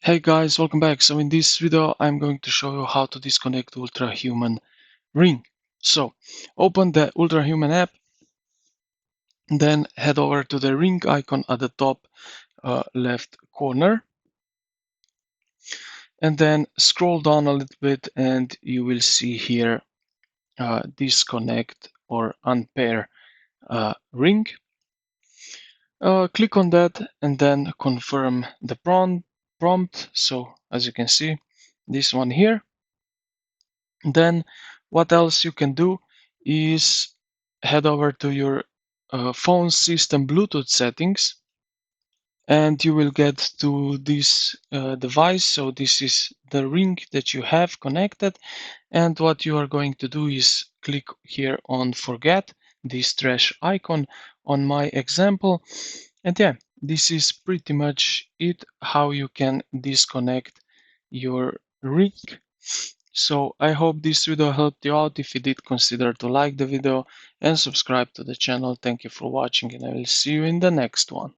Hey guys, welcome back. So in this video, I'm going to show you how to disconnect Ultrahuman ring. So open the Ultrahuman app, then head over to the ring icon at the top left corner, and then scroll down a little bit and you will see here disconnect or unpair ring. Click on that and then confirm the prompt. So as you can see, this one here. Then what else you can do is head over to your phone system Bluetooth settings and you will get to this device. So this is the ring that you have connected, and what you are going to do is click here on forget this trash icon on my example. And yeah, this is pretty much it, how you can disconnect your ring. So I hope this video helped you out. If you did, consider to like the video and subscribe to the channel. Thank you for watching, and I will see you in the next one.